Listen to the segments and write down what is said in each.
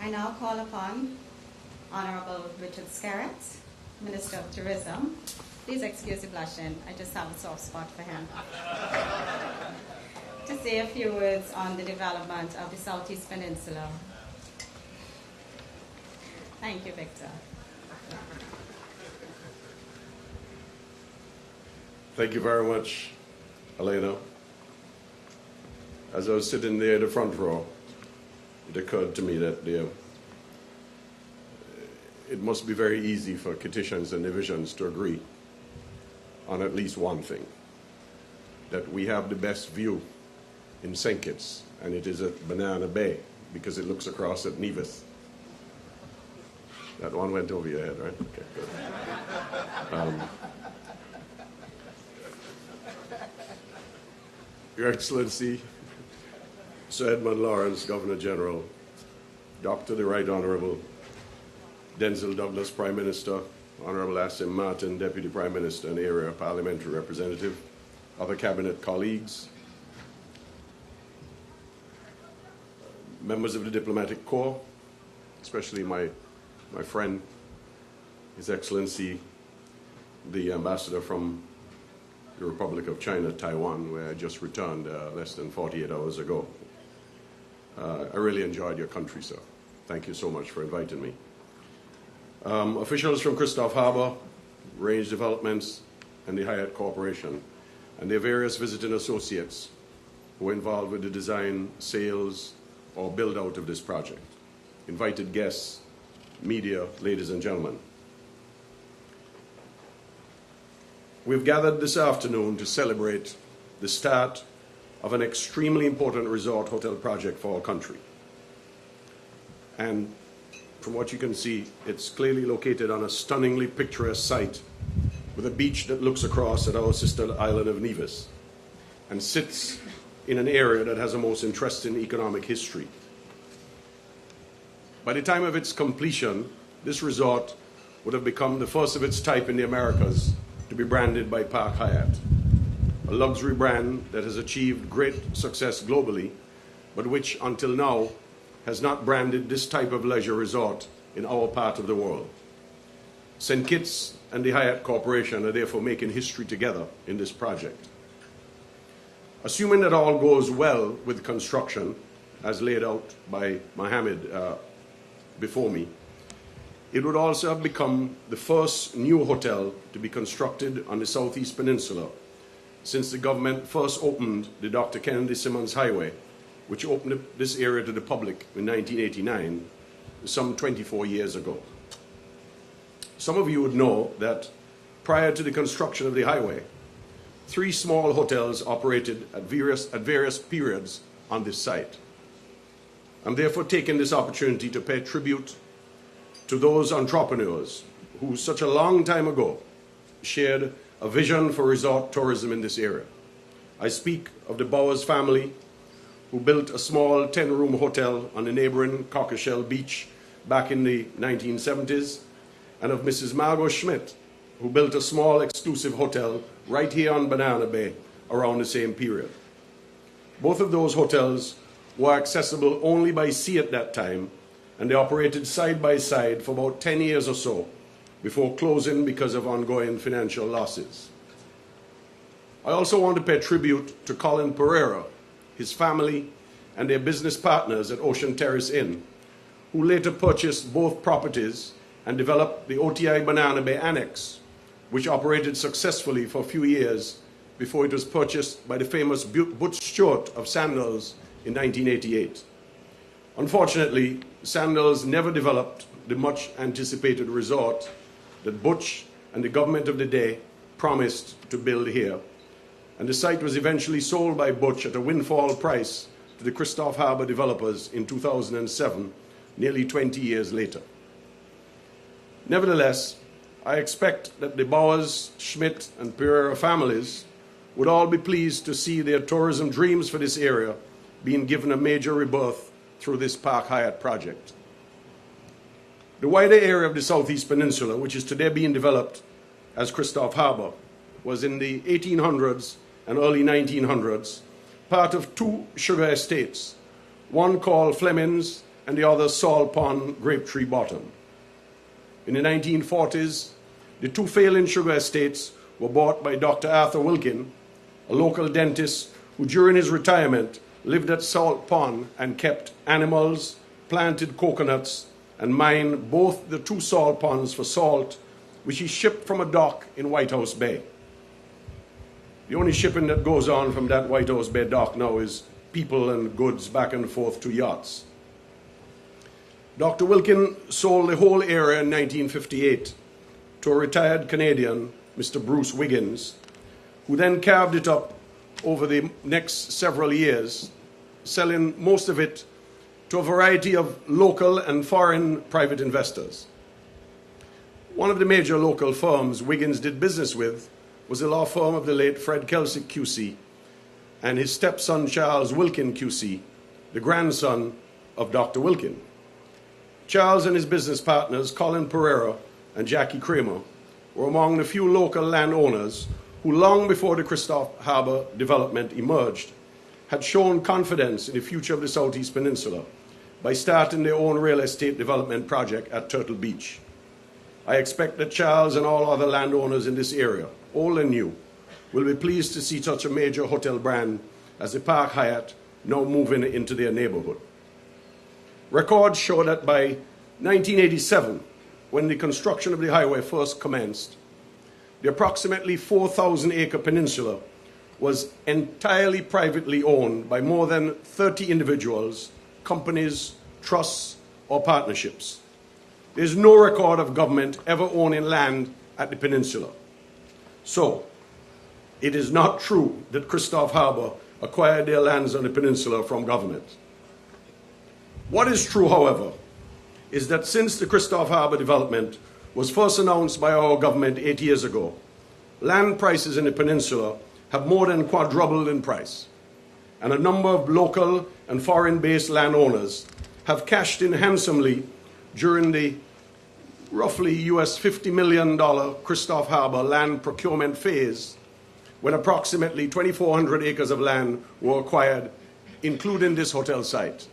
I now call upon Honorable Richard Skerritt, Minister of Tourism. Please excuse the blushing, I just have a soft spot for him. To say a few words on the development of the Southeast Peninsula. Thank you, Victor. Thank you very much, Elena. As I was sitting there in the front row, it occurred to me that it must be very easy for Kittitians and Nevisians to agree on at least one thing, that we have the best view in St. Kitts, and it is at Banana Bay, because it looks across at Nevis. That one went over your head, right? Okay, good. Your Excellency, Sir Edmund Lawrence, Governor General, Dr. the Right Honorable Denzil Douglas, Prime Minister, Honorable Asim Martin, Deputy Prime Minister and Area Parliamentary Representative, other Cabinet colleagues, members of the Diplomatic Corps, especially my friend, His Excellency, the Ambassador from the Republic of China, Taiwan, where I just returned less than 48 hours ago. I really enjoyed your country, sir. Thank you so much for inviting me. Officials from Christophe Harbour, Range Developments, and the Hyatt Corporation, and their various visiting associates who were involved with the design, sales, or build-out of this project. Invited guests, media, ladies and gentlemen. We've gathered this afternoon to celebrate the start of an extremely important resort hotel project for our country. And from what you can see, it's clearly located on a stunningly picturesque site with a beach that looks across at our sister island of Nevis and sits in an area that has a most interesting economic history. By the time of its completion, this resort would have become the first of its type in the Americas to be branded by Park Hyatt, a luxury brand that has achieved great success globally, but which until now has not branded this type of leisure resort in our part of the world. St. Kitts and the Hyatt Corporation are therefore making history together in this project. Assuming that all goes well with construction, as laid out by Mohammed before me, it would also have become the first new hotel to be constructed on the Southeast Peninsula since the government first opened the Dr. Kennedy Simmons Highway, which opened up this area to the public in 1989, some 24 years ago. Some of you would know that prior to the construction of the highway, 3 small hotels operated at various periods on this site. I'm therefore taking this opportunity to pay tribute to those entrepreneurs who such a long time ago shared a vision for resort tourism in this area. I speak of the Bowers family, who built a small 10-room hotel on the neighboring Cockershell Beach back in the 1970s, and of Mrs. Margot Schmidt, who built a small exclusive hotel right here on Banana Bay around the same period. Both of those hotels were accessible only by sea at that time, and they operated side by side for about 10 years or so before closing because of ongoing financial losses. I also want to pay tribute to Colin Pereira, his family, and their business partners at Ocean Terrace Inn, who later purchased both properties and developed the OTI Banana Bay Annex, which operated successfully for a few years before it was purchased by the famous Butch Stewart of Sandals in 1988. Unfortunately, Sandals never developed the much anticipated resort that Butch and the government of the day promised to build here, and the site was eventually sold by Butch at a windfall price to the Christophe Harbour developers in 2007, nearly 20 years later. Nevertheless, I expect that the Bowers, Schmidt, and Pereira families would all be pleased to see their tourism dreams for this area being given a major rebirth through this Park Hyatt project. The wider area of the Southeast Peninsula, which is today being developed as Christophe Harbour, was in the 1800s and early 1900s part of 2 sugar estates, one called Fleming's and the other Salt Pond, Grapetree Bottom. In the 1940s, the two failing sugar estates were bought by Dr. Arthur Wilkin, a local dentist who during his retirement lived at Salt Pond and kept animals, planted coconuts, and mined both the two salt ponds for salt, which he shipped from a dock in White House Bay. The only shipping that goes on from that White House Bay dock now is people and goods back and forth to yachts. Dr. Wilkin sold the whole area in 1958 to a retired Canadian, Mr. Bruce Wiggins, who then carved it up over the next several years, selling most of it to a variety of local and foreign private investors. One of the major local firms Wiggins did business with was the law firm of the late Fred Kelsick QC and his stepson Charles Wilkin QC, the grandson of Dr. Wilkin. Charles and his business partners, Colin Pereira and Jackie Kramer, were among the few local landowners who, long before the Christophe Harbour development emerged, had shown confidence in the future of the Southeast Peninsula by starting their own real estate development project at Turtle Beach. I expect that Charles and all other landowners in this area, old and new, will be pleased to see such a major hotel brand as the Park Hyatt now moving into their neighborhood. Records show that by 1987, when the construction of the highway first commenced, the approximately 4,000-acre peninsula was entirely privately owned by more than 30 individuals, companies, trusts, or partnerships. There is no record of government ever owning land at the peninsula. So, it is not true that Christophe Harbour acquired their lands on the peninsula from government. What is true, however, is that since the Christophe Harbour development was first announced by our government 8 years ago, land prices in the peninsula have more than quadrupled in price, and a number of local and foreign-based landowners have cashed in handsomely during the roughly US $50 million Christophe Harbour land procurement phase, when approximately 2,400 acres of land were acquired, including this hotel site.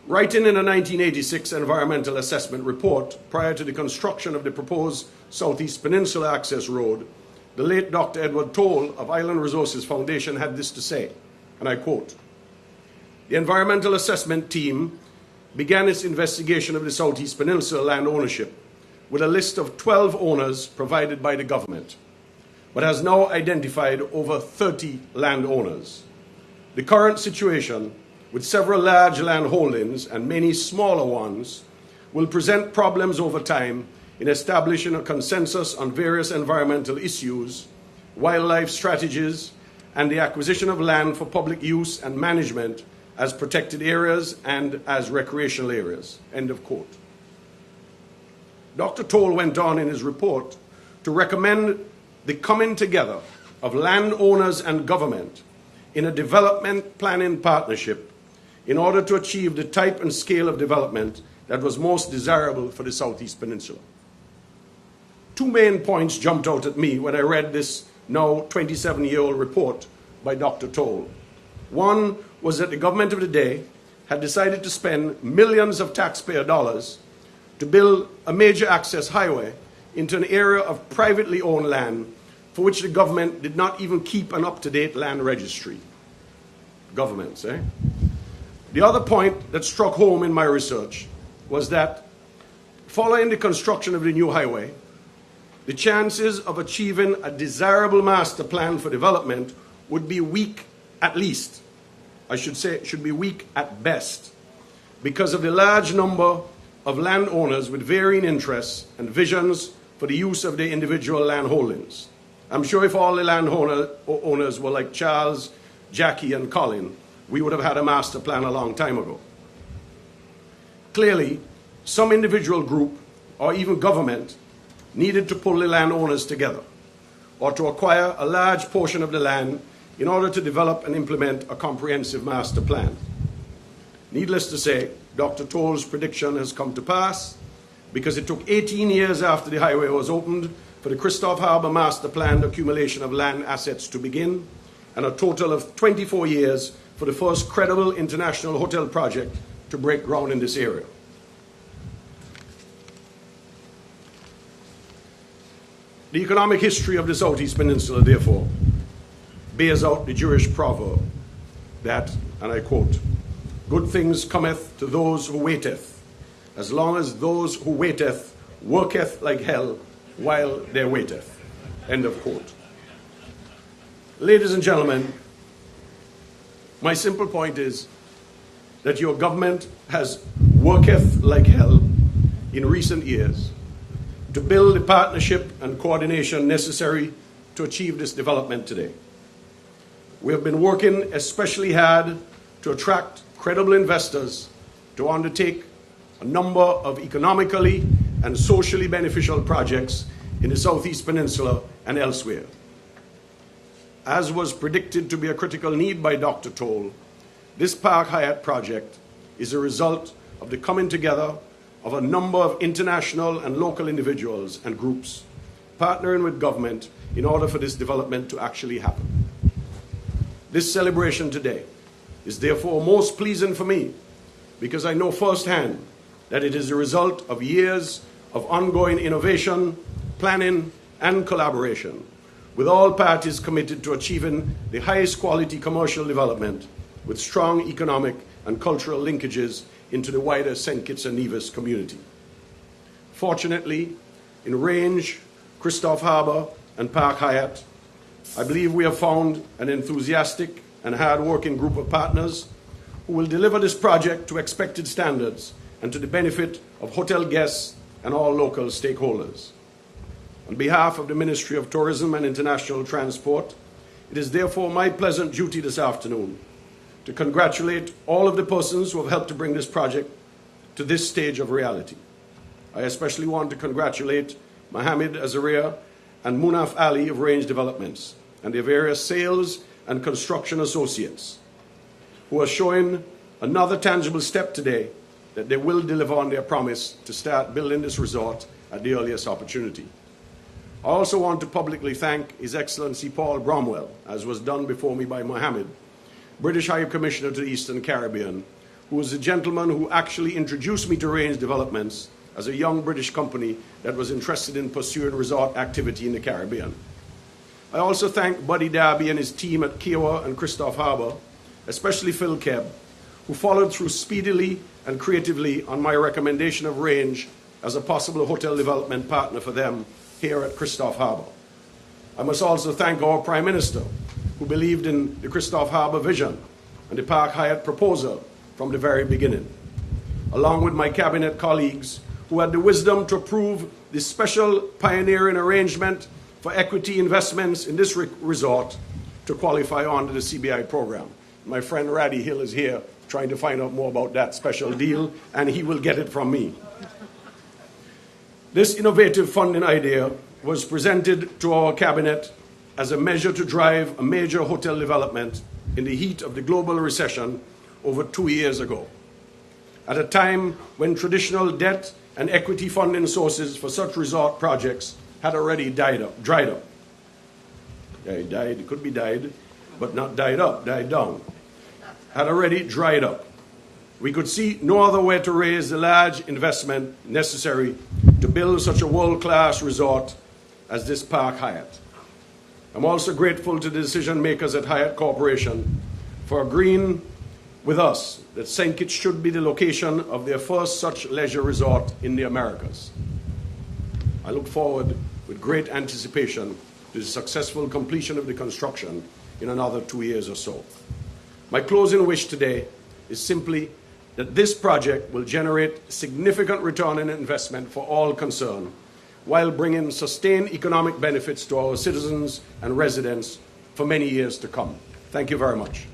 Writing in a 1986 environmental assessment report prior to the construction of the proposed Southeast Peninsula Access Road, the late Dr. Edward Toll of Island Resources Foundation had this to say, and I quote, "The environmental assessment team began its investigation of the Southeast Peninsula land ownership with a list of 12 owners provided by the government, but has now identified over 30 landowners. The current situation, with several large land holdings and many smaller ones, will present problems over time in establishing a consensus on various environmental issues, wildlife strategies, and the acquisition of land for public use and management as protected areas and as recreational areas." End of quote. Dr. Toll went on in his report to recommend the coming together of landowners and government in a development planning partnership in order to achieve the type and scale of development that was most desirable for the Southeast Peninsula. Two main points jumped out at me when I read this now 27-year-old report by Dr. Toll. One was that the government of the day had decided to spend millions of taxpayer dollars to build a major access highway into an area of privately owned land for which the government did not even keep an up-to-date land registry. Governments, eh? The other point that struck home in my research was that following the construction of the new highway, the chances of achieving a desirable master plan for development would be weak at least. I should say it should be weak at best, because of the large number of landowners with varying interests and visions for the use of their individual land holdings. I'm sure if all the owners were like Charles, Jackie, and Colin, we would have had a master plan a long time ago. Clearly, some individual group or even government needed to pull the landowners together or to acquire a large portion of the land in order to develop and implement a comprehensive master plan. Needless to say, Dr. Toll's prediction has come to pass, because it took 18 years after the highway was opened for the Christophe Harbour master plan accumulation of land assets to begin, and a total of 24 years for the first credible international hotel project to break ground in this area. The economic history of the Southeast Peninsula, therefore, bears out the Jewish proverb that, and I quote, "Good things cometh to those who waiteth, as long as those who waiteth worketh like hell while they waiteth." End of quote. Ladies and gentlemen, my simple point is that your government has worketh like hell in recent years to build the partnership and coordination necessary to achieve this development today. We have been working especially hard to attract credible investors to undertake a number of economically and socially beneficial projects in the Southeast Peninsula and elsewhere. As was predicted to be a critical need by Dr. Toll, this Park Hyatt project is a result of the coming together of a number of international and local individuals and groups partnering with government in order for this development to actually happen. This celebration today is therefore most pleasing for me because I know firsthand that it is a result of years of ongoing innovation, planning, and collaboration, with all parties committed to achieving the highest quality commercial development with strong economic and cultural linkages into the wider St. Kitts-Nevis community. Fortunately, in Range, Christophe Harbour, and Park Hyatt, I believe we have found an enthusiastic and hard-working group of partners who will deliver this project to expected standards and to the benefit of hotel guests and all local stakeholders. On behalf of the Ministry of Tourism and International Transport, it is therefore my pleasant duty this afternoon to congratulate all of the persons who have helped to bring this project to this stage of reality. I especially want to congratulate Mohammed Azaria and Munaf Ali of Range Developments and their various sales and construction associates who are showing another tangible step today that they will deliver on their promise to start building this resort at the earliest opportunity. I also want to publicly thank His Excellency Paul Bromwell, as was done before me by Mohammed, British High Commissioner to the Eastern Caribbean, who was the gentleman who actually introduced me to Range Developments as a young British company that was interested in pursuing resort activity in the Caribbean. I also thank Buddy Darby and his team at Kiowa and Christophe Harbour, especially Phil Kebb, who followed through speedily and creatively on my recommendation of Range as a possible hotel development partner for them here at Christophe Harbour. I must also thank our Prime Minister, who believed in the Christophe Harbour vision and the Park Hyatt proposal from the very beginning, along with my cabinet colleagues who had the wisdom to approve this special pioneering arrangement for equity investments in this resort to qualify under the CBI program. My friend Raddy Hill is here trying to find out more about that special deal, and he will get it from me. This innovative funding idea was presented to our cabinet as a measure to drive a major hotel development in the heat of the global recession over 2 years ago, at a time when traditional debt and equity funding sources for such resort projects had already dried up. Yeah, it could be died, but not died up, died down. Had already dried up. We could see no other way to raise the large investment necessary to build such a world-class resort as this Park Hyatt. I'm also grateful to the decision makers at Hyatt Corporation for agreeing with us that St. Kitts should be the location of their first such leisure resort in the Americas. I look forward with great anticipation to the successful completion of the construction in another 2 years or so. My closing wish today is simply that this project will generate significant return on investment for all concerned, while bringing sustained economic benefits to our citizens and residents for many years to come. Thank you very much.